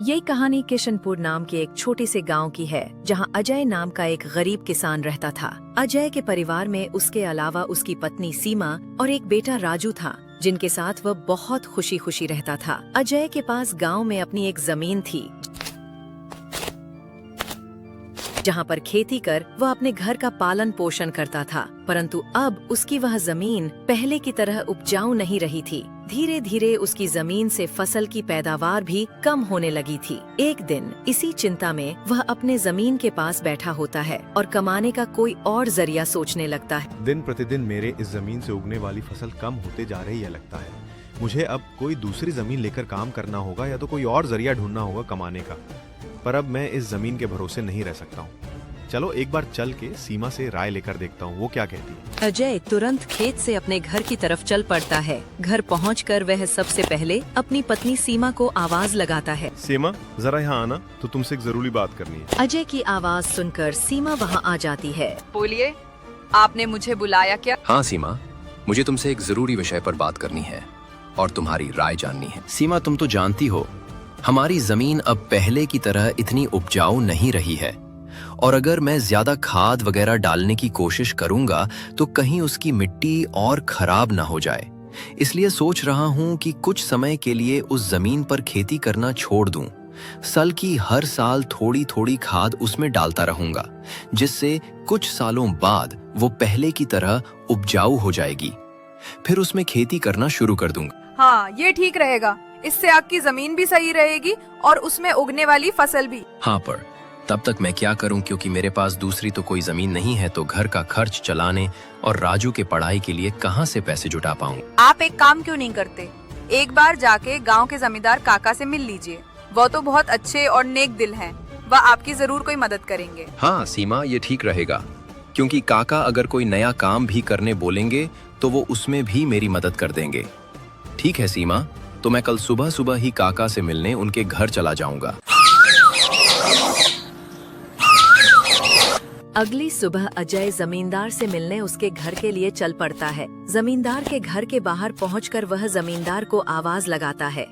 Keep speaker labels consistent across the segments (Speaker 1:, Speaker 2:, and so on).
Speaker 1: ये कहानी किशनपुर नाम के एक छोटे से गांव की है, जहां अजय नाम का एक गरीब किसान रहता था। अजय के परिवार में उसके अलावा उसकी पत्नी सीमा और एक बेटा राजू था, जिनके साथ वह बहुत खुशी खुशी रहता था। अजय के पास गांव में अपनी एक जमीन थी, जहां पर खेती कर वह अपने घर का पालन पोषण करता था। परंतु अब उसकी वह जमीन पहले की तरह उपजाऊ नहीं रही थी। धीरे धीरे उसकी जमीन से फसल की पैदावार भी कम होने लगी थी। एक दिन इसी चिंता में वह अपने जमीन के पास बैठा होता है और कमाने का कोई और जरिया सोचने लगता है।
Speaker 2: दिन प्रतिदिन मेरे इस जमीन से उगने वाली फसल कम होते जा रही है लगता है। मुझे अब कोई दूसरी जमीन लेकर काम करना होगा या तो कोई और जरिया ढूंढना होगा कमाने का। पर अब मैं इस जमीन के भरोसे नहीं रह सकता हूँ। चलो एक बार चल के सीमा से राय लेकर देखता हूँ वो क्या कहती है।
Speaker 1: अजय तुरंत खेत से अपने घर की तरफ चल पड़ता है। घर पहुंचकर वह सबसे पहले अपनी पत्नी सीमा को आवाज लगाता है।
Speaker 2: सीमा, जरा यहाँ आना, तो तुमसे एक जरूरी बात करनी है।
Speaker 1: अजय की आवाज सुनकर सीमा वहाँ आ जाती है।
Speaker 3: बोलिए, आपने मुझे बुलाया क्या?
Speaker 4: हाँ सीमा, मुझे तुमसे एक जरूरी विषय पर बात करनी है और तुम्हारी राय जाननी है। सीमा, तुम तो जानती हो हमारी जमीन अब पहले की तरह इतनी उपजाऊ नहीं रही है, और अगर मैं ज्यादा खाद वगैरह डालने की कोशिश करूंगा तो कहीं उसकी मिट्टी और खराब ना हो जाए। इसलिए सोच रहा हूं कि कुछ समय के लिए उस जमीन पर खेती करना छोड़ दूं। साल की हर साल थोड़ी थोड़ी खाद उसमें डालता रहूंगा, जिससे कुछ सालों बाद वो पहले की तरह उपजाऊ हो जाएगी। फिर उसमें खेती करना शुरू कर दूंगा।
Speaker 3: हाँ, ये ठीक रहेगा। इससे आपकी जमीन भी सही रहेगी और उसमें उगने वाली फसल भी।
Speaker 4: हाँ, पर तब तक मैं क्या करूं, क्योंकि मेरे पास दूसरी तो कोई जमीन नहीं है, तो घर का खर्च चलाने और राजू के पढ़ाई के लिए कहां से पैसे जुटा पाऊंगा।
Speaker 3: आप एक काम क्यों नहीं करते, एक बार जाके गांव के जमींदार काका से मिल लीजिए। वो तो बहुत अच्छे और नेक दिल हैं। वह आपकी जरूर कोई मदद करेंगे।
Speaker 4: हाँ सीमा, ये ठीक रहेगा, क्योंकि काका अगर कोई नया काम भी करने बोलेंगे तो वो उसमें भी मेरी मदद कर देंगे। ठीक है सीमा, तो मैं कल सुबह सुबह ही काका से मिलने उनके घर चला जाऊंगा।
Speaker 1: अगली सुबह अजय जमींदार से मिलने उसके घर के लिए चल पड़ता है। जमींदार के घर के बाहर पहुंचकर वह जमींदार को आवाज लगाता है।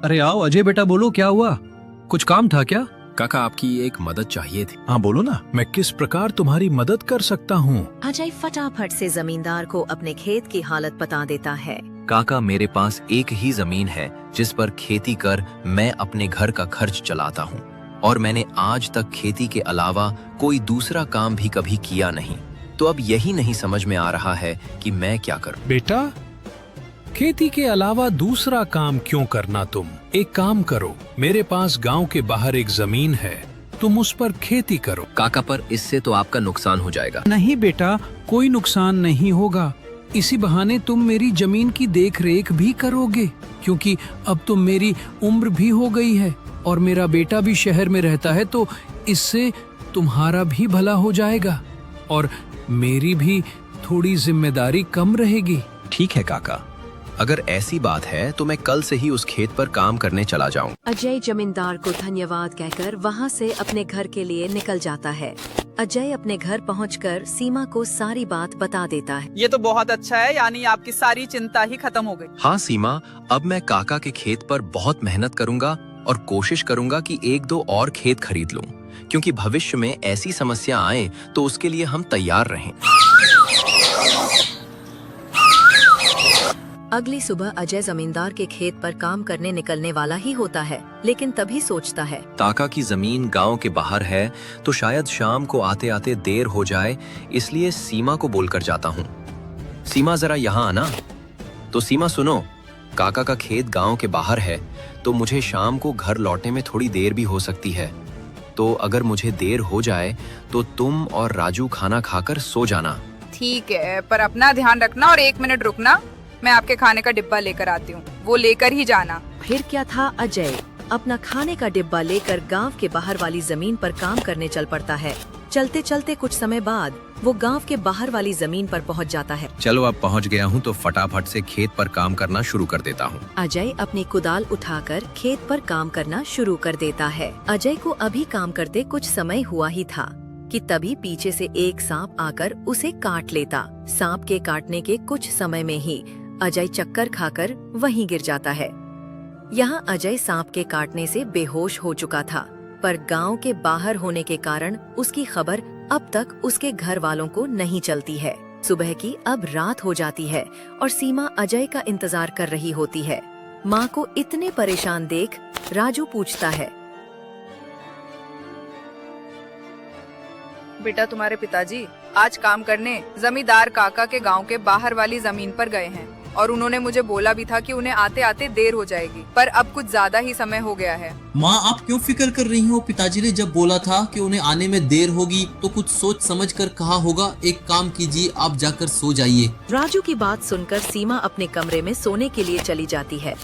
Speaker 5: अरे आओ अजय बेटा, बोलो क्या हुआ, कुछ काम था क्या?
Speaker 4: काका, आपकी एक मदद चाहिए थी।
Speaker 5: हाँ बोलो ना, मैं किस प्रकार तुम्हारी मदद कर सकता हूँ?
Speaker 1: अजय फटाफट से जमींदार को अपने खेत की हालत बता देता है।
Speaker 4: काका, मेरे पास एक ही जमीन है जिस पर खेती कर मैं अपने घर का खर्च चलाता हूँ, और मैंने आज तक खेती के अलावा कोई दूसरा काम भी कभी किया नहीं। तो अब यही नहीं समझ में आ रहा है कि मैं क्या करूँ।
Speaker 5: बेटा, खेती के अलावा दूसरा काम क्यों करना? तुम एक काम करो, मेरे पास गांव के बाहर एक जमीन है, तुम उस पर खेती करो।
Speaker 4: काका, पर इससे तो आपका नुकसान हो जाएगा।
Speaker 5: नहीं बेटा, कोई नुकसान नहीं होगा। इसी बहाने तुम मेरी जमीन की देखरेख भी करोगे, क्योंकि अब तो मेरी उम्र भी हो गई है और मेरा बेटा भी शहर में रहता है, तो इससे तुम्हारा भी भला हो जाएगा और मेरी भी थोड़ी जिम्मेदारी कम रहेगी।
Speaker 4: ठीक है काका, अगर ऐसी बात है तो मैं कल से ही उस खेत पर काम करने चला जाऊं।
Speaker 1: अजय जमींदार को धन्यवाद कहकर वहां से अपने घर के लिए निकल जाता है। अजय अपने घर पहुंचकर सीमा को सारी बात बता देता है।
Speaker 3: ये तो बहुत अच्छा है, यानी आपकी सारी चिंता ही खत्म हो गई।
Speaker 4: हाँ सीमा, अब मैं काका के खेत पर बहुत मेहनत करूंगा और कोशिश करूंगा कि एक दो और खेत खरीद लूं, क्योंकि भविष्य में ऐसी समस्या आए तो उसके लिए हम तैयार रहें।
Speaker 1: अगली सुबह अजय जमींदार के खेत पर काम करने निकलने वाला ही होता है, लेकिन तभी सोचता है,
Speaker 4: काका की जमीन गांव के बाहर है, तो शायद शाम को आते आते देर हो जाए, इसलिए सीमा को बोलकर जाता हूँ। सीमा, जरा यहाँ आना। तो सीमा सुनो, काका का खेत गांव के बाहर है, तो मुझे शाम को घर लौटने में थोड़ी देर भी हो सकती है। तो अगर मुझे देर हो जाए तो तुम और राजू खाना खाकर सो जाना।
Speaker 3: ठीक है, पर अपना ध्यान रखना और 1 मिनट रुकना, मैं आपके खाने का डिब्बा लेकर आती हूँ, वो लेकर ही जाना।
Speaker 1: फिर क्या था, अजय अपना खाने का डिब्बा लेकर गांव के बाहर वाली जमीन पर काम करने चल पड़ता है। चलते चलते कुछ समय बाद वो गांव के बाहर वाली जमीन पर पहुंच जाता है।
Speaker 4: चलो, अब पहुंच गया हूं तो फटाफट से खेत पर काम करना शुरू कर देता हूं।
Speaker 1: अजय अपनी कुदाल उठाकर खेत पर काम करना शुरू कर देता है। अजय को अभी काम करते कुछ समय हुआ ही था कि तभी पीछे से एक सांप आकर उसे काट लेता। सांप के काटने के कुछ समय में ही अजय चक्कर खाकर वहीं गिर जाता है। यहाँ अजय सांप के काटने से बेहोश हो चुका था, पर गांव के बाहर होने के कारण उसकी खबर अब तक उसके घर वालों को नहीं चलती है। सुबह की अब रात हो जाती है और सीमा अजय का इंतजार कर रही होती है। माँ को इतने परेशान देख राजू पूछता है,
Speaker 3: बेटा तुम्हारे पिताजी आज काम करने जमींदार काका के गांव के बाहर वाली जमीन पर गए हैं और उन्होंने मुझे बोला भी था कि उन्हें आते आते देर हो जाएगी, पर अब कुछ ज्यादा ही समय हो गया है।
Speaker 6: माँ आप क्यों फिक्र कर रही हो? पिताजी ने जब बोला था कि उन्हें आने में देर होगी तो कुछ सोच समझ कर कहा होगा। एक काम कीजिए, आप जाकर सो जाइए।
Speaker 1: राजू की बात सुनकर सीमा अपने कमरे में सोने के लिए चली जाती है।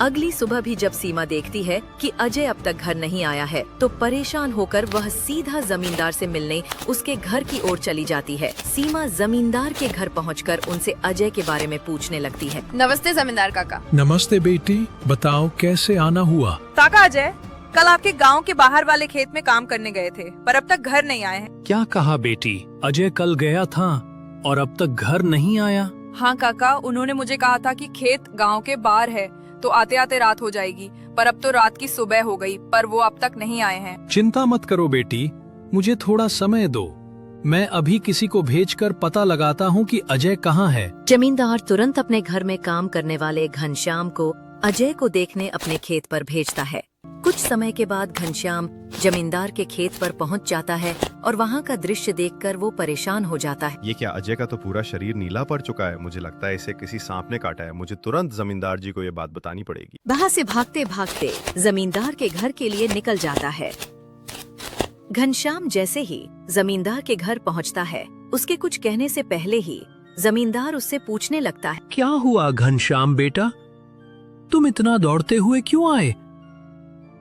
Speaker 1: अगली सुबह भी जब सीमा देखती है कि अजय अब तक घर नहीं आया है, तो परेशान होकर वह सीधा जमींदार से मिलने उसके घर की ओर चली जाती है। सीमा जमींदार के घर पहुंचकर उनसे अजय के बारे में पूछने लगती है।
Speaker 3: नमस्ते जमींदार काका।
Speaker 5: नमस्ते बेटी, बताओ कैसे आना हुआ?
Speaker 3: काका अजय कल आपके गांव के बाहर वाले खेत में काम करने गए थे, पर अब तक घर नहीं आए हैं।
Speaker 5: क्या कहा बेटी? अजय कल गया था और अब तक घर नहीं आया?
Speaker 3: हाँ काका, उन्होंने मुझे कहा था कि खेत गांव के बाहर है तो आते आते रात हो जाएगी, पर अब तो रात की सुबह हो गई, पर वो अब तक नहीं आए हैं।
Speaker 5: चिंता मत करो बेटी, मुझे थोड़ा समय दो। मैं अभी किसी को भेजकर पता लगाता हूँ कि अजय कहाँ है।
Speaker 1: जमींदार तुरंत अपने घर में काम करने वाले घनश्याम को अजय को देखने अपने खेत पर भेजता है। कुछ समय के बाद घनश्याम जमींदार के खेत पर पहुंच जाता है और वहां का दृश्य देखकर वो परेशान हो जाता है।
Speaker 2: ये क्या, अजय का तो पूरा शरीर नीला पड़ चुका है। मुझे लगता है इसे किसी सांप ने काटा है। मुझे तुरंत जमींदार जी को ये बात बतानी पड़ेगी।
Speaker 1: वहां से भागते भागते जमींदार के घर के लिए निकल जाता है। घनश्याम जैसे ही जमींदार के घर पहुंचता है, उसके कुछ कहने से पहले ही जमींदार उससे पूछने लगता है,
Speaker 5: क्या हुआ घनश्याम बेटा, तुम इतना दौड़ते हुए क्यों आए?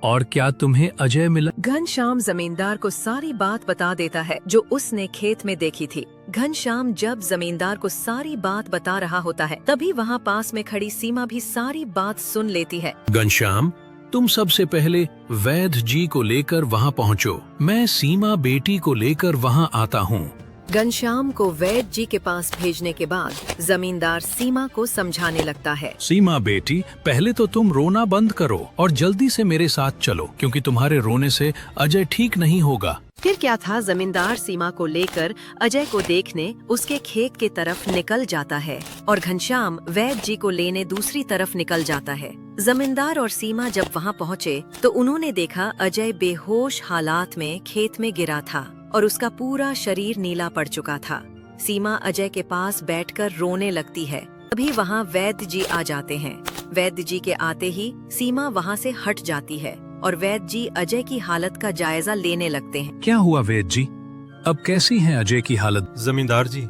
Speaker 5: और क्या तुम्हें अजय मिला?
Speaker 1: घनश्याम जमींदार को सारी बात बता देता है जो उसने खेत में देखी थी। घनश्याम जब जमींदार को सारी बात बता रहा होता है, तभी वहाँ पास में खड़ी सीमा भी सारी बात सुन लेती है।
Speaker 5: घनश्याम, तुम सबसे पहले वैद्य जी को लेकर वहाँ पहुँचो। मैं सीमा बेटी को लेकर वहाँ आता हूँ।
Speaker 1: घनश्याम को वैद्य जी के पास भेजने के बाद जमींदार सीमा को समझाने लगता है।
Speaker 5: सीमा बेटी, पहले तो तुम रोना बंद करो और जल्दी से मेरे साथ चलो, क्योंकि तुम्हारे रोने से अजय ठीक नहीं होगा।
Speaker 1: फिर क्या था, जमींदार सीमा को लेकर अजय को देखने उसके खेत की तरफ निकल जाता है और घनश्याम वैद्य जी को लेने दूसरी तरफ निकल जाता है। जमींदार और सीमा जब वहाँ पहुँचे तो उन्होंने देखा अजय बेहोश हालात में खेत में गिरा था और उसका पूरा शरीर नीला पड़ चुका था। सीमा अजय के पास बैठकर रोने लगती है। तभी वहाँ वैद्य जी आ जाते हैं। वैद्य जी के आते ही सीमा वहाँ से हट जाती है और वैद्य जी अजय की हालत का जायजा लेने लगते हैं।
Speaker 5: क्या हुआ वैद्य जी, अब कैसी है अजय की हालत?
Speaker 7: जमींदार जी,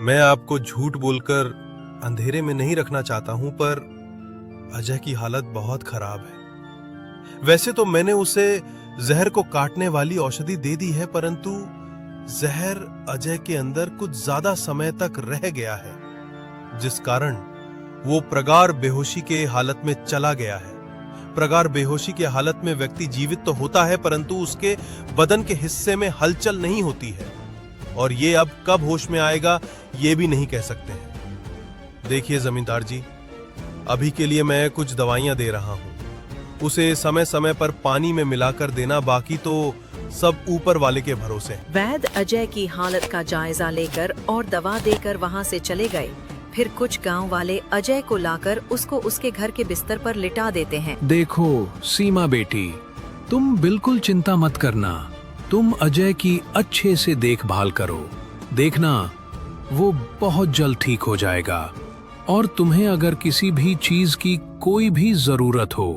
Speaker 7: मैं आपको झूठ बोलकर अंधेरे में नहीं रखना चाहता हूं, पर अजय की हालत बहुत खराब है। वैसे तो मैंने उसे जहर को काटने वाली औषधि दे दी है, परंतु जहर अजय के अंदर कुछ ज्यादा समय तक रह गया है, जिस कारण वो प्रगाढ़ बेहोशी के हालत में चला गया है। प्रगाढ़ बेहोशी की हालत में व्यक्ति जीवित तो होता है, परंतु उसके बदन के हिस्से में हलचल नहीं होती है, और ये अब कब होश में आएगा ये भी नहीं कह सकते हैं। देखिए जमींदार जी, अभी के लिए मैं कुछ दवाइयां दे रहा हूं, उसे समय समय पर पानी में मिलाकर देना, बाकी तो सब ऊपर वाले के भरोसे।
Speaker 1: वैद्य अजय की हालत का जायजा लेकर और दवा देकर वहाँ से चले गए। फिर कुछ गांव वाले अजय को लाकर उसको उसके घर के बिस्तर पर लिटा देते हैं।
Speaker 5: देखो सीमा बेटी, तुम बिल्कुल चिंता मत करना। तुम अजय की अच्छे से देखभाल करो, देखना वो बहुत जल्द ठीक हो जाएगा। और तुम्हें अगर किसी भी चीज की कोई भी जरूरत हो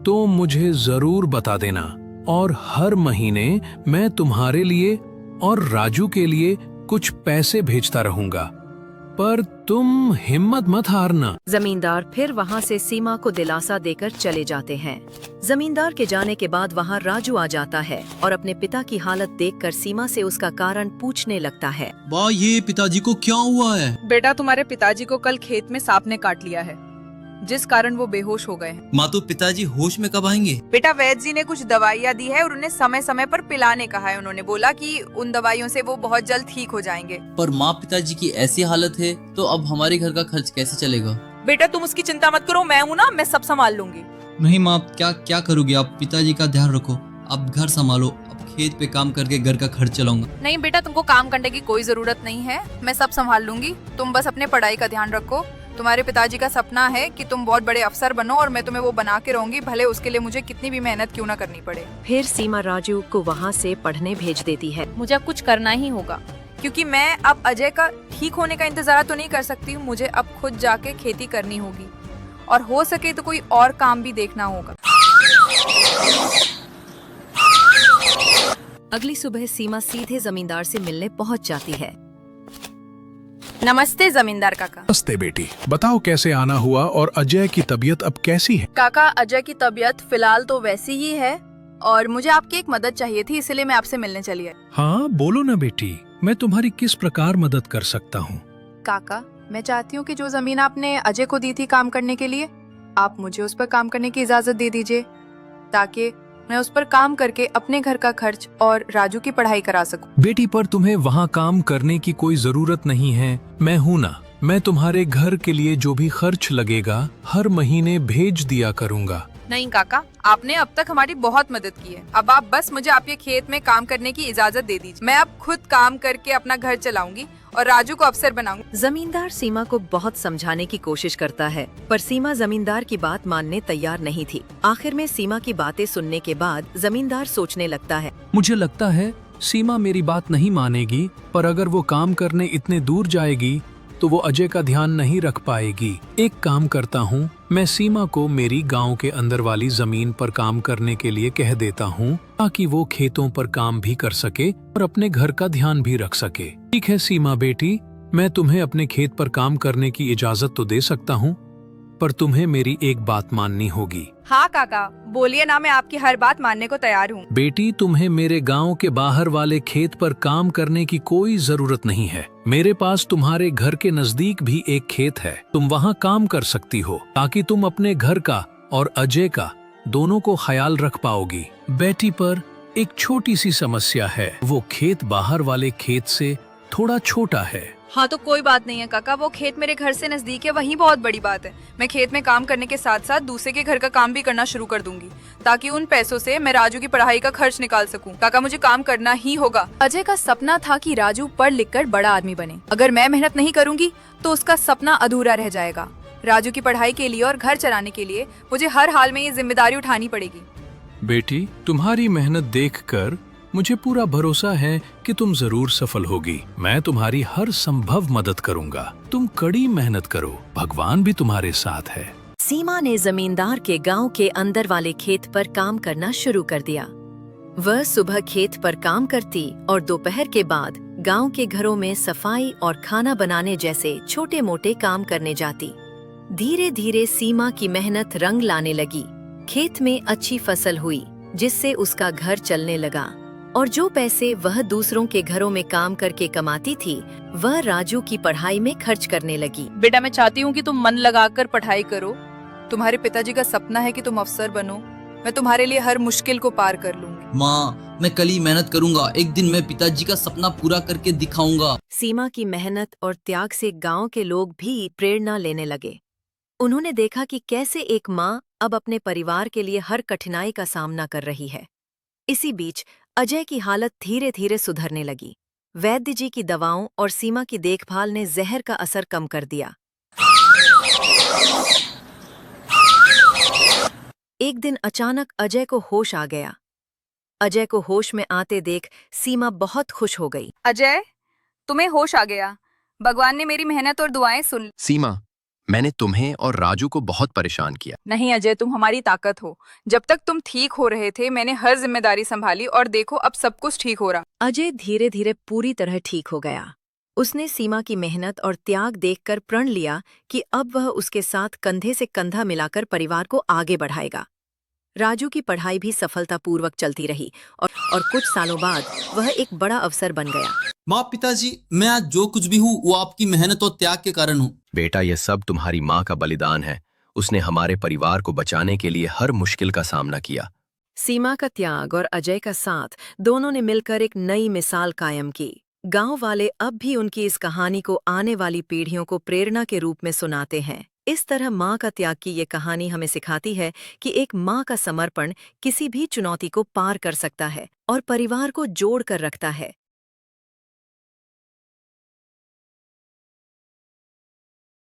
Speaker 5: तो मुझे जरूर बता देना, और हर महीने मैं तुम्हारे लिए और राजू के लिए कुछ पैसे भेजता रहूंगा, पर तुम हिम्मत मत हारना।
Speaker 1: जमींदार फिर वहाँ से सीमा को दिलासा देकर चले जाते हैं। जमींदार के जाने के बाद वहाँ राजू आ जाता है और अपने पिता की हालत देखकर सीमा से उसका कारण पूछने लगता है।
Speaker 6: वाह, ये पिताजी को क्या हुआ है?
Speaker 3: बेटा तुम्हारे पिताजी को कल खेत में सांप ने काट लिया है। जिस कारण वो बेहोश हो गए हैं।
Speaker 6: माँ तो पिताजी होश में कब आएंगे?
Speaker 3: बेटा वैद्य जी ने कुछ दवाइयाँ दी है और उन्हें समय समय पर पिलाने कहा है। उन्होंने बोला कि उन दवाइयों से वो बहुत जल्द ठीक हो जाएंगे।
Speaker 6: पर माँ पिताजी की ऐसी हालत है तो अब हमारे घर का खर्च कैसे चलेगा?
Speaker 3: बेटा तुम उसकी चिंता मत करो, मैं हूँ ना, मैं सब संभाल लूंगी।
Speaker 6: नहीं माँ, क्या क्या करोगे आप? पिताजी का ध्यान रखो, अब घर संभालो। अब खेत पे काम करके घर का खर्च चलाऊंगा।
Speaker 3: नहीं बेटा, तुमको काम करने की कोई जरूरत नहीं है, मैं सब संभाल लूंगी। तुम बस अपने पढ़ाई का ध्यान रखो। तुम्हारे पिताजी का सपना है कि तुम बहुत बड़े अफसर बनो और मैं तुम्हें वो बना के रहूंगी, भले उसके लिए मुझे कितनी भी मेहनत क्यों ना करनी पड़े।
Speaker 1: फिर सीमा राजू को वहाँ से पढ़ने भेज देती है।
Speaker 3: मुझे अब कुछ करना ही होगा, क्योंकि मैं अब अजय का ठीक होने का इंतजार तो नहीं कर सकती हूँ। मुझे अब खुद जाके खेती करनी होगी और हो सके तो कोई और काम भी देखना होगा।
Speaker 1: अगली सुबह सीमा सीधे जमींदार से मिलने पहुँच जाती है।
Speaker 3: नमस्ते जमींदार काका।
Speaker 8: नमस्ते बेटी, बताओ कैसे आना हुआ और अजय की तबीयत अब कैसी है?
Speaker 3: काका, अजय की तबीयत फिलहाल तो वैसी ही है और मुझे आपकी एक मदद चाहिए थी, इसलिए मैं आपसे मिलने चली आई।
Speaker 5: हाँ बोलो ना बेटी, मैं तुम्हारी किस प्रकार मदद कर सकता हूँ?
Speaker 3: काका, मैं चाहती हूँ कि जो जमीन आपने अजय को दी थी काम करने के लिए, आप मुझे उस पर काम करने की इजाजत दे दीजिए, ताकि मैं उस पर काम करके अपने घर का खर्च और राजू की पढ़ाई करा सकूं।
Speaker 5: बेटी, पर तुम्हें वहाँ काम करने की कोई जरूरत नहीं है, मैं हूँ ना। मैं तुम्हारे घर के लिए जो भी खर्च लगेगा हर महीने भेज दिया करूँगा।
Speaker 3: नहीं काका, आपने अब तक हमारी बहुत मदद की है। अब आप बस मुझे आपके खेत में काम करने की इजाजत दे दीजिए। मैं अब खुद काम करके अपना घर चलाऊंगी और राजू को अफसर बनाऊंगी।
Speaker 1: जमींदार सीमा को बहुत समझाने की कोशिश करता है, पर सीमा जमींदार की बात मानने तैयार नहीं थी। आखिर में सीमा की बातें सुनने के बाद जमींदार सोचने लगता है,
Speaker 5: मुझे लगता है सीमा मेरी बात नहीं मानेगी, पर अगर वो काम करने इतने दूर जाएगी तो वो अजय का ध्यान नहीं रख पाएगी। एक काम करता हूँ, मैं सीमा को मेरी गांव के अंदर वाली जमीन पर काम करने के लिए कह देता हूँ, ताकि वो खेतों पर काम भी कर सके और अपने घर का ध्यान भी रख सके। ठीक है सीमा बेटी, मैं तुम्हें अपने खेत पर काम करने की इजाजत तो दे सकता हूँ, पर तुम्हें मेरी एक बात माननी होगी।
Speaker 3: हाँ काका, बोलिए ना, मैं आपकी हर बात मानने को तैयार हूँ।
Speaker 5: बेटी, तुम्हें मेरे गांव के बाहर वाले खेत पर काम करने की कोई जरूरत नहीं है। मेरे पास तुम्हारे घर के नजदीक भी एक खेत है, तुम वहां काम कर सकती हो, ताकि तुम अपने घर का और अजय का दोनों को ख्याल रख पाओगी। बेटी, पर एक छोटी सी समस्या है, वो खेत बाहर वाले खेत से थोड़ा छोटा है।
Speaker 3: हाँ तो कोई बात नहीं है काका, वो खेत मेरे घर से नजदीक है, वही बहुत बड़ी बात है। मैं खेत में काम करने के साथ साथ दूसरे के घर का काम भी करना शुरू कर दूंगी, ताकि उन पैसों से मैं राजू की पढ़ाई का खर्च निकाल सकूं। काका, मुझे काम करना ही होगा। अजय का सपना था कि राजू पढ़ लिख कर बड़ा आदमी बने। अगर मैं मेहनत नहीं करूंगी तो उसका सपना अधूरा रह जाएगा। राजू की पढ़ाई के लिए और घर चलाने के लिए मुझे हर हाल में ये जिम्मेदारी उठानी पड़ेगी।
Speaker 5: बेटी, तुम्हारी मेहनत देखकर मुझे पूरा भरोसा है कि तुम जरूर सफल होगी। मैं तुम्हारी हर संभव मदद करूंगा। तुम कड़ी मेहनत करो, भगवान भी तुम्हारे साथ है।
Speaker 1: सीमा ने जमींदार के गांव के अंदर वाले खेत पर काम करना शुरू कर दिया। वह सुबह खेत पर काम करती और दोपहर के बाद गांव के घरों में सफाई और खाना बनाने जैसे छोटे मोटे काम करने जाती। धीरे धीरे सीमा की मेहनत रंग लाने लगी। खेत में अच्छी फसल हुई, जिससे उसका घर चलने लगा और जो पैसे वह दूसरों के घरों में काम करके कमाती थी, वह राजू की पढ़ाई में खर्च करने लगी।
Speaker 3: बेटा, मैं चाहती हूँ कि तुम मन लगाकर पढ़ाई करो। तुम्हारे पिताजी का सपना है कि तुम अफसर बनो। मैं तुम्हारे लिए हर मुश्किल को पार कर लूंगी।
Speaker 6: माँ, मैं कल ही मेहनत करूंगा। एक दिन मैं पिताजी का सपना पूरा करके दिखाऊंगा।
Speaker 1: सीमा की मेहनत और त्याग से गांव के लोग भी प्रेरणा लेने लगे। उन्होंने देखा कि कैसे एक माँ अब अपने परिवार के लिए हर कठिनाई का सामना कर रही है। इसी बीच अजय की हालत धीरे धीरे सुधरने लगी। वैद्य जी की दवाओं और सीमा की देखभाल ने जहर का असर कम कर दिया। एक दिन अचानक अजय को होश आ गया। अजय को होश में आते देख सीमा बहुत खुश हो गई।
Speaker 3: अजय, तुम्हें होश आ गया। भगवान ने मेरी मेहनत और दुआएं सुन ली।
Speaker 4: सीमा, मैंने तुम्हें और राजू को बहुत परेशान किया।
Speaker 3: नहीं अजय, तुम हमारी ताकत हो। जब तक तुम ठीक हो रहे थे, मैंने हर जिम्मेदारी संभाली और देखो अब सब कुछ ठीक हो रहा।
Speaker 1: अजय धीरे धीरे पूरी तरह ठीक हो गया। उसने सीमा की मेहनत और त्याग देखकर प्रण लिया कि अब वह उसके साथ कंधे से कंधा मिलाकर परिवार को आगे बढ़ाएगा। राजू की पढ़ाई भी सफलतापूर्वक चलती रही और कुछ सालों बाद वह एक बड़ा अफसर बन गया।
Speaker 6: माँ, पिताजी, मैं आज जो कुछ भी हूँ वो आपकी मेहनत और त्याग के कारण हूँ।
Speaker 4: बेटा, यह सब तुम्हारी माँ का बलिदान है। उसने हमारे परिवार को बचाने के लिए हर मुश्किल का सामना किया।
Speaker 1: सीमा का त्याग और अजय का साथ दोनों ने मिलकर एक नई मिसाल कायम की। गांव वाले अब भी उनकी इस कहानी को आने वाली पीढ़ियों को प्रेरणा के रूप में सुनाते हैं। इस तरह माँ का त्याग की ये कहानी हमें सिखाती है कि एक माँ का समर्पण किसी भी चुनौती को पार कर सकता है और परिवार को जोड़ कर रखता है।